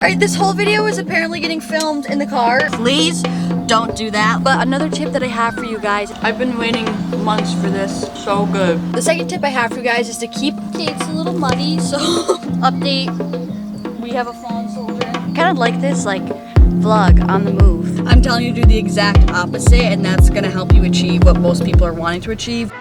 Alright, this whole video is apparently getting filmed in the car. Please don't do that. But another tip that I have for you guys, I've been waiting months for this. So good. The second tip I have for you guys is to keep updates a little muddy. So update, we have a fallen soldier. Kind of like this vlog on the move. I'm telling you to do the exact opposite, and that's gonna help you achieve what most people are wanting to achieve.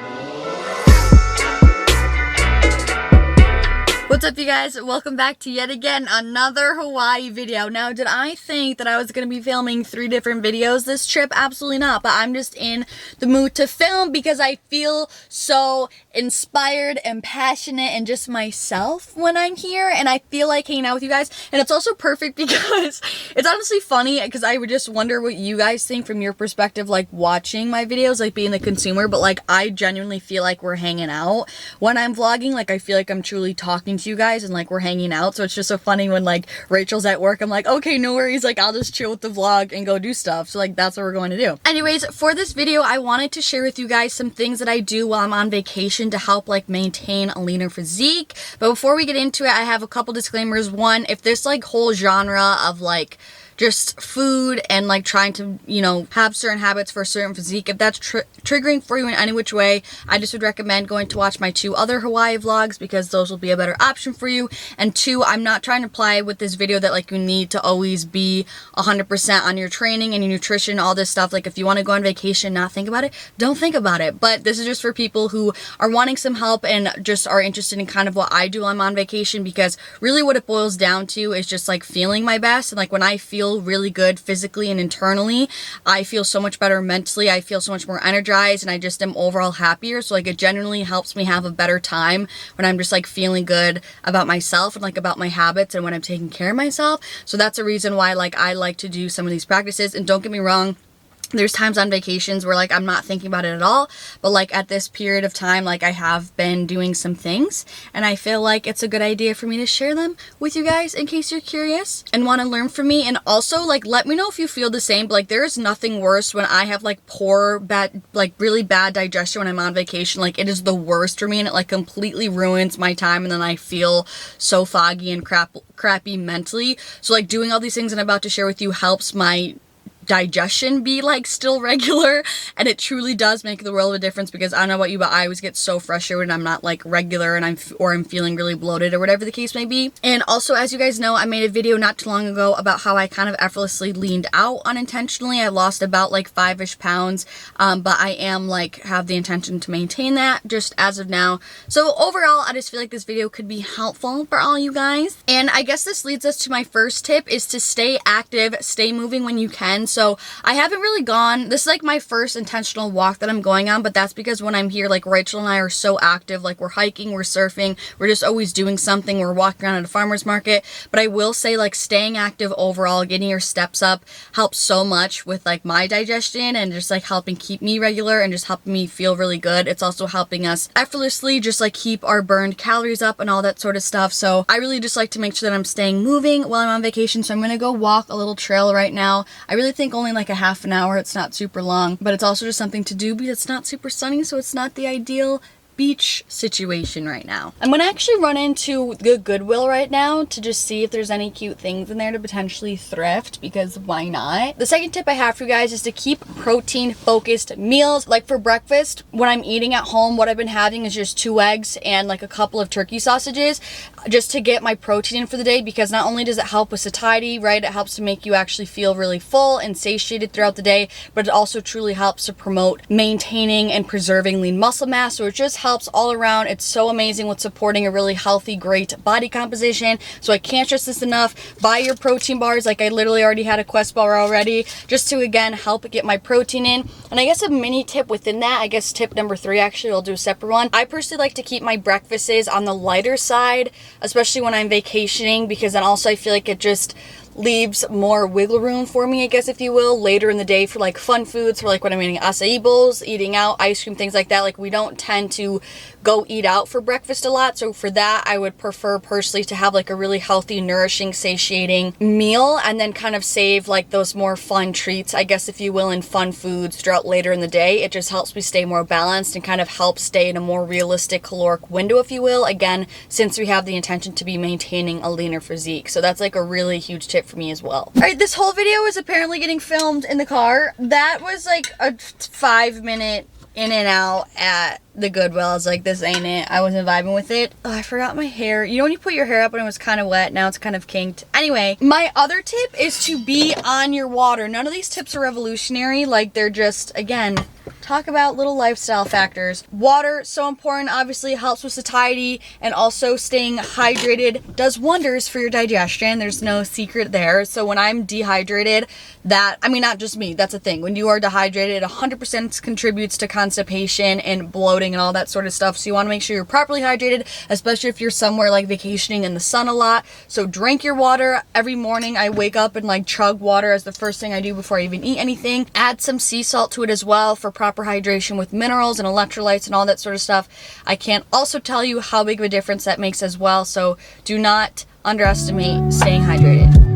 What's up, you guys? Welcome back to yet again another Hawaii video. Now, did I think that I was going to be filming 3 different videos this trip? Absolutely not, but I'm just in the mood to film because I feel so inspired and passionate and just myself when I'm here, and I feel like hanging out with you guys. And it's also perfect because it's honestly funny because I would just wonder what you guys think from your perspective, like watching my videos, like being the consumer, but like I genuinely feel like we're hanging out when I'm vlogging. Like I feel like I'm truly talking to you guys and like we're hanging out. So it's just so funny when like Rachel's at work, I'm like, okay, no worries, like I'll just chill with the vlog and go do stuff. So like that's what we're going to do. Anyways, for this video I wanted to share with you guys some things that I do while I'm on vacation to help like maintain a leaner physique. But before we get into it, I have a couple disclaimers. One, if this like whole genre of like just food and like trying to, you know, have certain habits for a certain physique, if that's triggering for you in any which way, I just would recommend going to watch my 2 other Hawaii vlogs because those will be a better option for you. And 2, I'm not trying to imply with this video that like you need to always be 100% on your training and your nutrition, all this stuff. Like if you want to go on vacation, not think about it, don't think about it. But this is just for people who are wanting some help and just are interested in kind of what I do while I'm on vacation, because really what it boils down to is just like feeling my best. And like when I feel really good physically and internally, I feel so much better mentally. I feel so much more energized and I just am overall happier. So like it genuinely helps me have a better time when I'm just like feeling good about myself and like about my habits and when I'm taking care of myself. So that's a reason why like I like to do some of these practices. And don't get me wrong, there's times on vacations where like I'm not thinking about it at all, but like at this period of time, like I have been doing some things and I feel like it's a good idea for me to share them with you guys in case you're curious and want to learn from me. And also like let me know if you feel the same, but like there is nothing worse when I have like really bad digestion when I'm on vacation. Like it is the worst for me and it like completely ruins my time and then I feel so foggy and crappy mentally. So like doing all these things I'm about to share with you helps my digestion be like still regular, and it truly does make the world of a difference, because I don't know about you, but I always get so frustrated when I'm not like regular and I'm feeling really bloated or whatever the case may be. And also, as you guys know, I made a video not too long ago about how I kind of effortlessly leaned out unintentionally. I lost about like 5-ish pounds, but I am like have the intention to maintain that just as of now. So overall, I just feel like this video could be helpful for all you guys. And I guess this leads us to my first tip, is to stay active, stay moving when you can. So I haven't really gone, this is like my first intentional walk that I'm going on, but that's because when I'm here, like Rachel and I are so active, like we're hiking, we're surfing, we're just always doing something, we're walking around at a farmer's market. But I will say like staying active overall, getting your steps up helps so much with like my digestion and just like helping keep me regular and just helping me feel really good. It's also helping us effortlessly just like keep our burned calories up and all that sort of stuff. So I really just like to make sure that I'm staying moving while I'm on vacation. So I'm gonna go walk a little trail right now. I really think only like a half an hour. It's not super long, but it's also just something to do because it's not super sunny, so it's not the ideal beach situation right now. I'm gonna actually run into the Goodwill right now to just see if there's any cute things in there to potentially thrift, because why not? The second tip I have for you guys is to keep protein focused meals. Like for breakfast, when I'm eating at home, what I've been having is just 2 eggs and like a couple of turkey sausages just to get my protein in for the day, because not only does it help with satiety, right, it helps to make you actually feel really full and satiated throughout the day, but it also truly helps to promote maintaining and preserving lean muscle mass. So it just helps all around. It's so amazing with supporting a really healthy, great body composition. So I can't stress this enough. Buy your protein bars. Like I literally already had a Quest bar already, just to again help get my protein in. And I guess a mini tip within that, I guess tip number 3, actually I'll do a separate one. I personally like to keep my breakfasts on the lighter side, especially when I'm vacationing, because then also I feel like it just leaves more wiggle room for me, I guess if you will, later in the day for like fun foods, for like when I'm eating acai bowls, eating out, ice cream, things like that. Like we don't tend to go eat out for breakfast a lot. So for that, I would prefer personally to have like a really healthy, nourishing, satiating meal, and then kind of save like those more fun treats, I guess if you will, and fun foods throughout later in the day. It just helps me stay more balanced and kind of helps stay in a more realistic caloric window, if you will, again, since we have the intention to be maintaining a leaner physique. So that's like a really huge tip for me as well. All right, this whole video is apparently getting filmed in the car. That was like a 5-minute in and out at the Goodwill. I was like, this ain't it. I wasn't vibing with it. Oh, I forgot my hair. You know when you put your hair up and it was kind of wet, now it's kind of kinked. Anyway, my other tip is to be on your water. None of these tips are revolutionary. Like, they're just, again, talk about little lifestyle factors. Water, so important. Obviously, it helps with satiety, and also staying hydrated does wonders for your digestion. There's no secret there. So when I'm dehydrated, not just me, that's a thing. When you are dehydrated, 100% contributes to constipation and bloating and all that sort of stuff. So you want to make sure you're properly hydrated, especially if you're somewhere like vacationing in the sun a lot. So drink your water. Every morning I wake up and like chug water as the first thing I do before I even eat anything. Add some sea salt to it as well for proper hydration with minerals and electrolytes and all that sort of stuff. I can't also tell you how big of a difference that makes as well. So do not underestimate staying hydrated.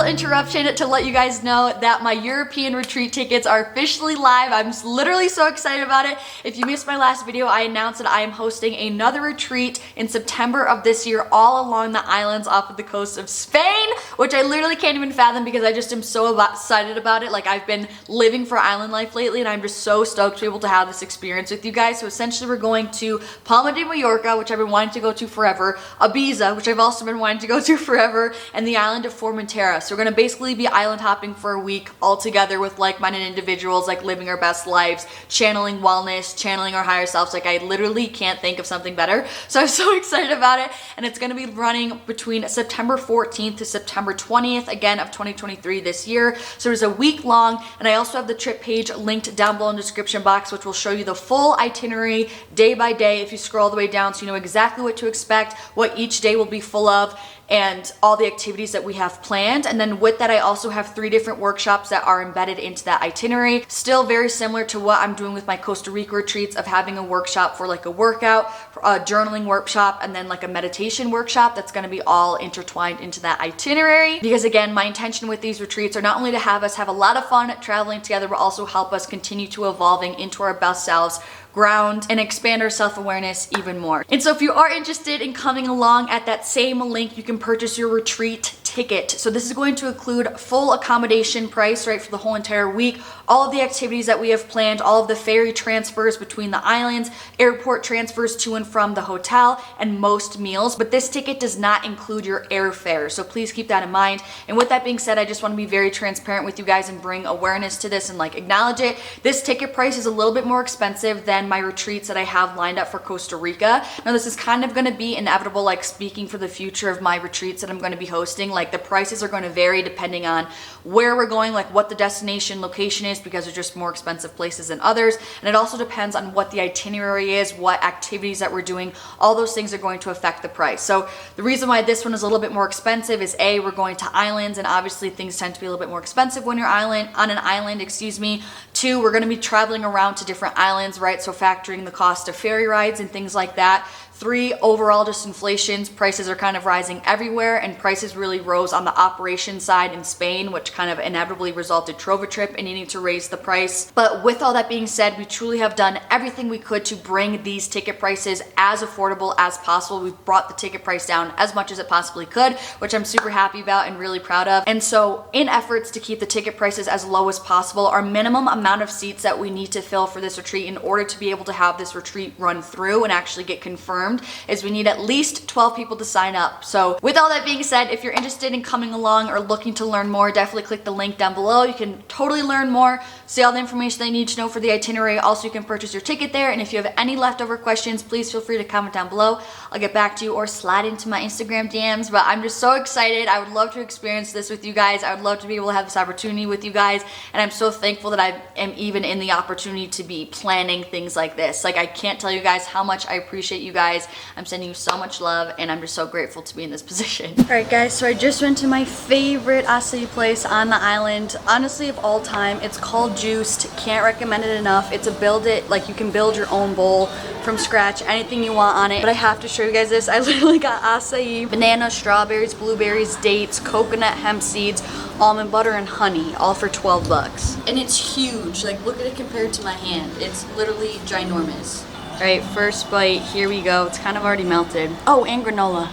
Interruption to let you guys know that my European retreat tickets are officially live. I'm literally so excited about it. If you missed my last video, I announced that I am hosting another retreat in September of this year, all along the islands off of the coast of Spain, which I literally can't even fathom because I just am so excited about it. Like, I've been living for island life lately, and I'm just so stoked to be able to have this experience with you guys. So essentially, we're going to Palma de Mallorca, which I've been wanting to go to forever, Ibiza, which I've also been wanting to go to forever, and the island of Formentera. So we're gonna basically be island hopping for a week all together with like-minded individuals, like living our best lives, channeling wellness, channeling our higher selves. Like, I literally can't think of something better. So I'm so excited about it. And it's gonna be running between September 14th to September 20th, again, of 2023 this year. So it's a week long, and I also have the trip page linked down below in the description box, which will show you the full itinerary day by day if you scroll all the way down, so you know exactly what to expect, what each day will be full of, and all the activities that we have planned. And then with that, I also have 3 different workshops that are embedded into that itinerary. Still very similar to what I'm doing with my Costa Rica retreats, of having a workshop for like a workout, a journaling workshop, and then like a meditation workshop. That's gonna be all intertwined into that itinerary. Because again, my intention with these retreats are not only to have us have a lot of fun traveling together, but also help us continue to evolving into our best selves, ground, and expand our self-awareness even more. And so if you are interested in coming along, at that same link, you can purchase your retreat ticket. So this is going to include full accommodation price, right, for the whole entire week, all of the activities that we have planned, all of the ferry transfers between the islands, airport transfers to and from the hotel, and most meals. But this ticket does not include your airfare, so please keep that in mind. And with that being said, I just want to be very transparent with you guys and bring awareness to this and like acknowledge it. This ticket price is a little bit more expensive than my retreats that I have lined up for Costa Rica. Now, this is kind of going to be inevitable, like speaking for the future of my retreats that I'm going to be hosting. Like, the prices are going to vary depending on where we're going, like what the destination location is, because they're just more expensive places than others. And it also depends on what the itinerary is, what activities that we're doing. All those things are going to affect the price. So the reason why this one is a little bit more expensive is A, we're going to islands, and obviously things tend to be a little bit more expensive when you're on an island, excuse me. 2, we're going to be traveling around to different islands, right? So factoring the cost of ferry rides and things like that. 3, overall just inflations. Prices are kind of rising everywhere, and prices really rose on the operation side in Spain, which kind of inevitably resulted Trova Trip in needing to raise the price. But with all that being said, we truly have done everything we could to bring these ticket prices as affordable as possible. We've brought the ticket price down as much as it possibly could, which I'm super happy about and really proud of. And so in efforts to keep the ticket prices as low as possible, our minimum amount of seats that we need to fill for this retreat in order to be able to have this retreat run through and actually get confirmed is we need at least 12 people to sign up. So with all that being said, if you're interested interested in coming along or looking to learn more, definitely click the link down below. You can totally learn more, see all the information they need to know for the itinerary. Also, you can purchase your ticket there, and if you have any leftover questions, please feel free to comment down below. I'll get back to you, or slide into my Instagram DMs. But I'm just so excited. I would love to experience this with you guys. I would love to be able to have this opportunity with you guys, and I'm so thankful that I am even in the opportunity to be planning things like this. Like, I can't tell you guys how much I appreciate you guys. I'm sending you so much love, and I'm just so grateful to be in this position. All right, guys, so I just went to my favorite acai place on the island, honestly, of all time. It's called Juiced. Can't recommend it enough. It's a build it, like you can build your own bowl from scratch, anything you want on it. But I have to show you guys this. I literally got acai, banana, strawberries, blueberries, dates, coconut, hemp seeds, almond butter, and honey, all for 12 bucks. And it's huge. Like, look at it compared to my hand. It's literally ginormous. All right, first bite, here we go. It's kind of already melted. Oh, and granola.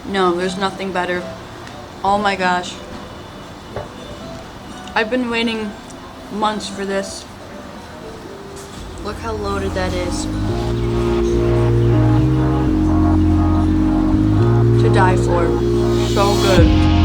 No, there's nothing better. Oh my gosh. I've been waiting months for this. Look how loaded that is. To die for. So good.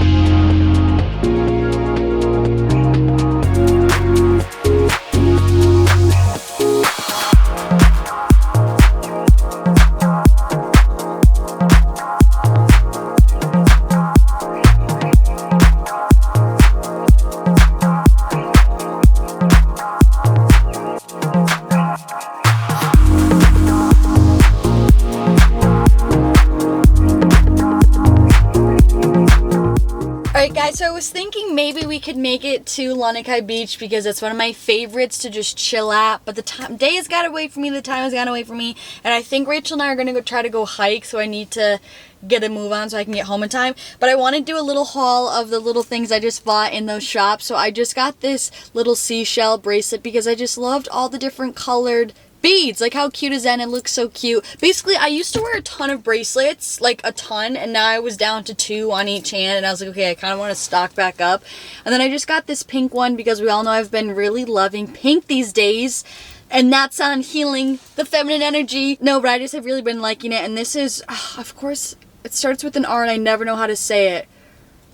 So I was thinking maybe we could make it to Acai Beach because it's one of my favorites to just chill at, but the day has got to wait for me, the time has got to wait for me, and I think Rachel and I are going to go try to go hike, so I need to get a move on so I can get home in time. But I want to do a little haul of the little things I just bought in those shops. So I just got this little seashell bracelet because I just loved all the different colored beads. Like, how cute is that? And it looks so cute. Basically, I used to wear a ton of bracelets, like a ton, and now I was down to 2 on each hand, and I was like, okay, I kind of want to stock back up. And then I just got this pink one because we all know I've been really loving pink these days, and that's on healing the feminine energy. No, but I just have really been liking it. And this is, of course, it starts with an R and I never know how to say it.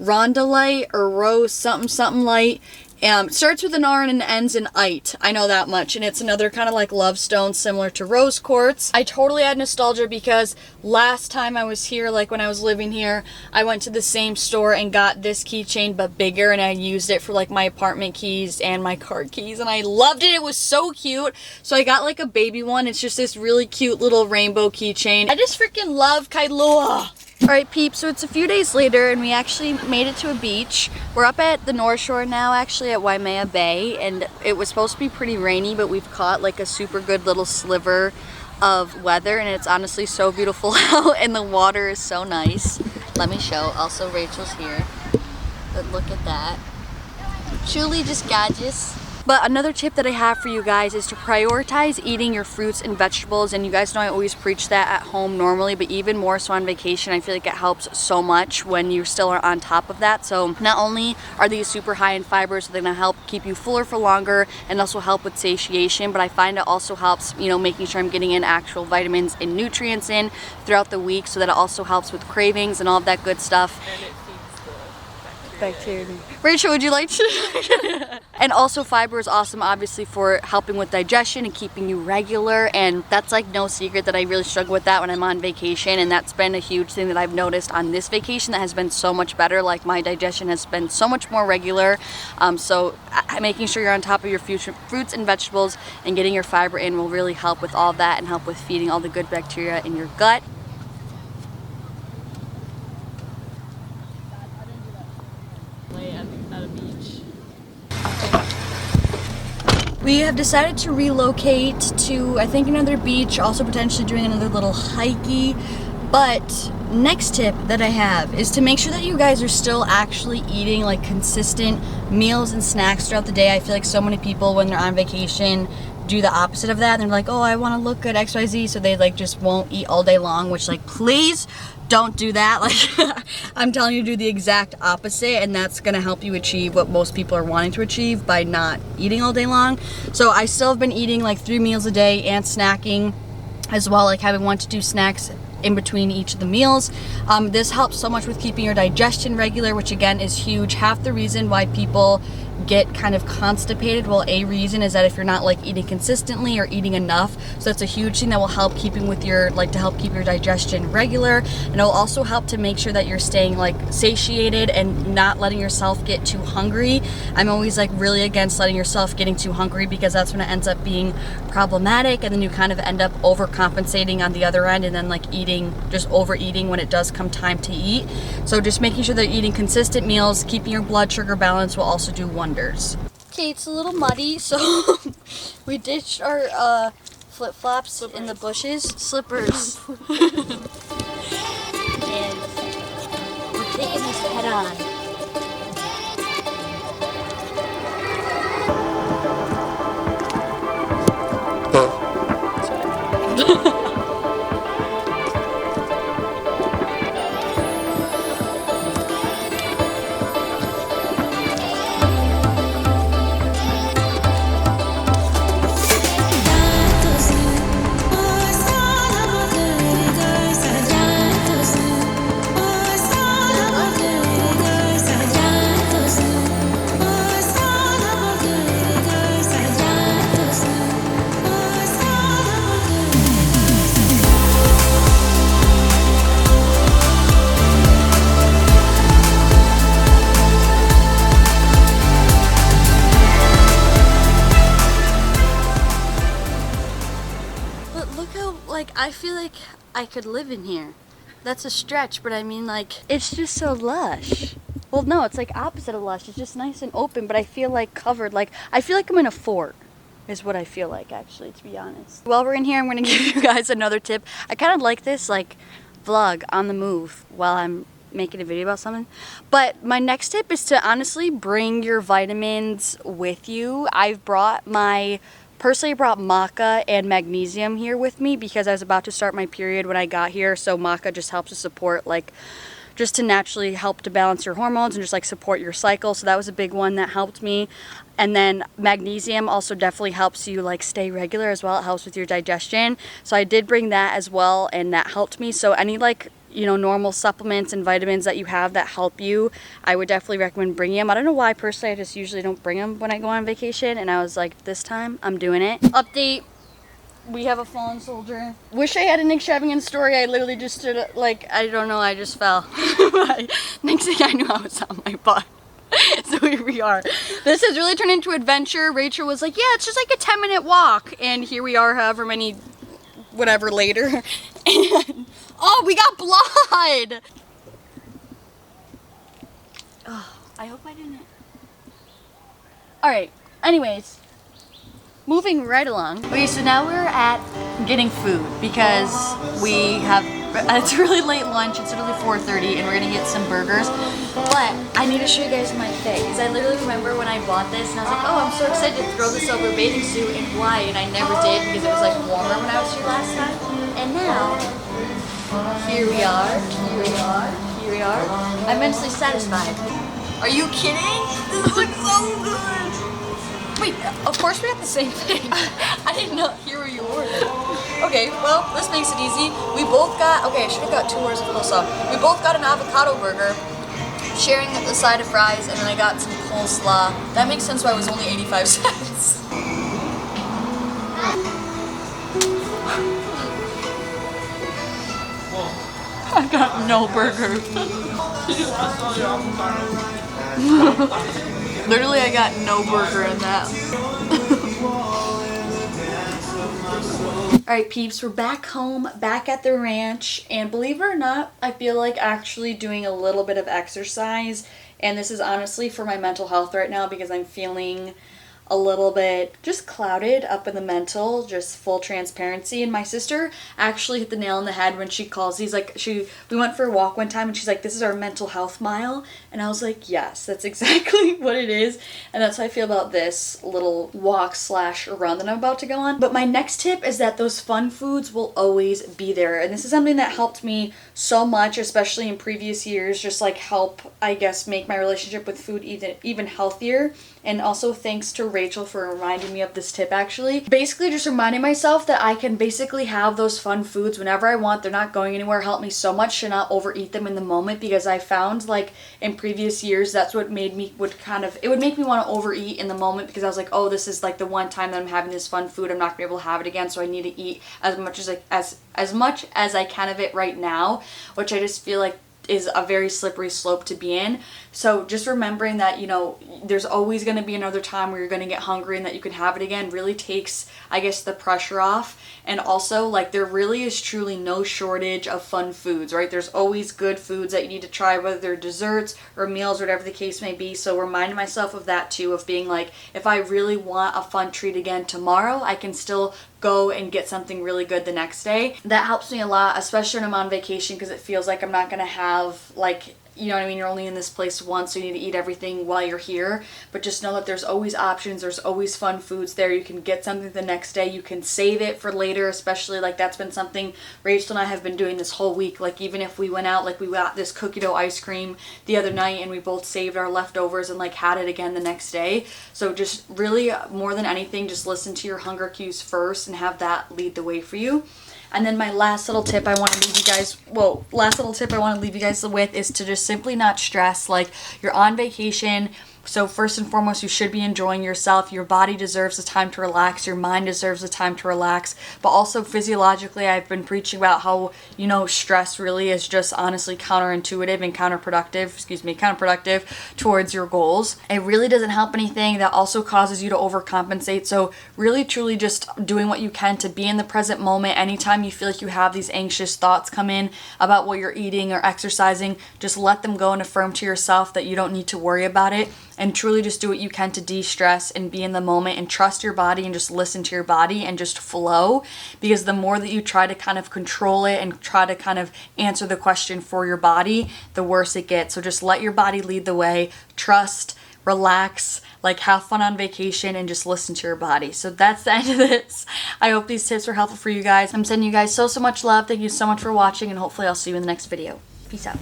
Rondolite or rose something light. Starts with an R and ends in ite. I know that much. And it's another kind of like love stone similar to rose quartz. I totally had nostalgia because last time I was here, like when I was living here, I went to the same store and got this keychain but bigger, and I used it for like my apartment keys and my car keys, and I loved it. It was so cute. So I got like a baby one. It's just this really cute little rainbow keychain. I just freaking love Kailua. Alright peeps, so it's a few days later and we actually made it to a beach. We're up at the North Shore now, actually at Waimea Bay, and it was supposed to be pretty rainy, but we've caught like a super good little sliver of weather, and it's honestly so beautiful out and the water is so nice. Let me show. Also, Rachel's here. But look at that. Truly just gorgeous. But another tip that I have for you guys is to prioritize eating your fruits and vegetables. And you guys know I always preach that at home normally, but even more so on vacation. I feel like it helps so much when you still are on top of that. So not only are these super high in fiber, so they're gonna help keep you fuller for longer and also help with satiation, but I find it also helps, you know, making sure I'm getting in actual vitamins and nutrients in throughout the week, so that it also helps with cravings and all of that good stuff. And it feeds the bacteria. Rachel, would you like to? And also fiber is awesome, obviously, for helping with digestion and keeping you regular, and that's like no secret that I really struggle with that when I'm on vacation, and that's been a huge thing that I've noticed on this vacation that has been so much better. Like, my digestion has been so much more regular, so making sure you're on top of your fruits and vegetables and getting your fiber in will really help with all that and help with feeding all the good bacteria in your gut. at a beach. We have decided to relocate to, I think, another beach, also potentially doing another little hikey. But next tip that I have is to make sure that you guys are still actually eating like consistent meals and snacks throughout the day. I feel like so many people when they're on vacation do the opposite of that. They're like, oh, I want to look good, XYZ, so they like just won't eat all day long, which, like, please don't do that. Like, I'm telling you to do the exact opposite, and that's gonna help you achieve what most people are wanting to achieve by not eating all day long. So I still have been eating like 3 meals a day and snacking as well, like having 1 to 2 snacks in between each of the meals. This helps so much with keeping your digestion regular, which again is huge. Half the reason why people get kind of constipated, well, a reason is that if you're not like eating consistently or eating enough, so that's a huge thing that will help keeping with your, like, to help keep your digestion regular. And it'll also help to make sure that you're staying like satiated and not letting yourself get too hungry. I'm always like really against letting yourself getting too hungry, because that's when it ends up being problematic, and then you kind of end up overcompensating on the other end, and then like eating, just overeating when it does come time to eat. So just making sure that you're eating consistent meals, keeping your blood sugar balance will also do wonders. Okay, it's a little muddy, so we ditched our flip-flops in the bushes. Slippers. And we're taking this head on. I feel like I could live in here. That's a stretch, but I mean, like, it's just so lush. Well, no, it's like opposite of lush. It's just nice and open, but I feel like covered. Like, I feel like I'm in a fort, is what I feel like, actually, to be honest. While we're in here, I'm gonna give you guys another tip. I kind of like this, like, vlog on the move while I'm making a video about something. But my next tip is to honestly bring your vitamins with you. Personally, I brought maca and magnesium here with me because I was about to start my period when I got here. So maca just helps to support, like, just to naturally help to balance your hormones and just like support your cycle. So that was a big one that helped me. And then magnesium also definitely helps you like stay regular as well. It helps with your digestion. So I did bring that as well, and that helped me. So any like, you know, normal supplements and vitamins that you have that help you, I would definitely recommend bringing them. I don't know why, personally, I just usually don't bring them when I go on vacation, and I was like, this time I'm doing it. Update, we have a fallen soldier. Wish I had an extravagant story. I literally just stood up, like, I don't know, I just fell. Next thing I knew, I was on my butt. So here we are. This has really turned into adventure. Rachel was like, yeah, it's just like a 10-minute walk, and here we are however many whatever later. And oh, we got blood! Oh, I hope I didn't. Alright, anyways. Moving right along. Okay, so now we're at getting food because we have, it's a really late lunch, it's literally 4:30, and we're gonna get some burgers. But I need to show you guys my fit, because I literally remember when I bought this and I was like, oh, I'm so excited to throw this over a bathing suit in Hawaii, and I never did because it was like warmer when I was here last time. And now, here we are, here we are, here we are. I'm mentally satisfied. Are you kidding? This looks so good! Wait, of course we have the same thing. I did not hear what you ordered. Okay, well, this makes it easy. We both got, okay, I should have got 2 orders of coleslaw. We both got an avocado burger, sharing the side of fries, and then I got some coleslaw. That makes sense why it was only 85 cents. I got no burger. Literally, I got no burger in that. Alright peeps, we're back home, back at the ranch, and believe it or not, I feel like actually doing a little bit of exercise, and this is honestly for my mental health right now because I'm feeling a little bit just clouded up in the mental, just full transparency. And my sister actually hit the nail on the head when she calls these, like, we went for a walk one time and she's like, this is our mental health mile. And I was like, yes, that's exactly what it is. And that's how I feel about this little walk slash run that I'm about to go on. But my next tip is that those fun foods will always be there. And this is something that helped me so much, especially in previous years, just like help, I guess, make my relationship with food even healthier. And also thanks to Rachel for reminding me of this tip actually. Basically just reminding myself that I can basically have those fun foods whenever I want. They're not going anywhere. Help me so much to not overeat them in the moment, because I found like in previous years that's what made me it would make me want to overeat in the moment, because I was like, oh, this is like the one time that I'm having this fun food. I'm not gonna be able to have it again, so I need to eat as much as I can of it right now, which I just feel like is a very slippery slope to be in. So just remembering that, you know, there's always going to be another time where you're going to get hungry and that you can have it again really takes, I guess, the pressure off. And also, like, there really is truly no shortage of fun foods, right? There's always good foods that you need to try, whether they're desserts or meals, whatever the case may be. So reminding myself of that too, of being like, if I really want a fun treat again tomorrow, I can still go and get something really good the next day. That helps me a lot, especially when I'm on vacation, because it feels like I'm not gonna have, like, you know what I mean, you're only in this place once, so you need to eat everything while you're here. But just know that there's always options, there's always fun foods there. You can get something the next day, you can save it for later, especially like that's been something Rachel and I have been doing this whole week. Like even if we went out, like we got this cookie dough ice cream the other night and we both saved our leftovers and like had it again the next day. So just really, more than anything, just listen to your hunger cues first and have that lead the way for you. And then my last little tip I want to leave you guys, with is to just simply not stress. Like, you're on vacation, so first and foremost, you should be enjoying yourself. Your body deserves the time to relax. Your mind deserves the time to relax. But also physiologically, I've been preaching about how, you know, stress really is just honestly counterintuitive and counterproductive towards your goals. It really doesn't help anything. That also causes you to overcompensate. So really, truly just doing what you can to be in the present moment. Anytime you feel like you have these anxious thoughts come in about what you're eating or exercising, just let them go and affirm to yourself that you don't need to worry about it. And truly just do what you can to de-stress and be in the moment and trust your body and just listen to your body and just flow. Because the more that you try to kind of control it and try to kind of answer the question for your body, the worse it gets. So just let your body lead the way, trust, relax, like have fun on vacation, and just listen to your body. So that's the end of this. I hope these tips were helpful for you guys. I'm sending you guys so much love. Thank you so much for watching, and hopefully I'll see you in the next video. Peace out.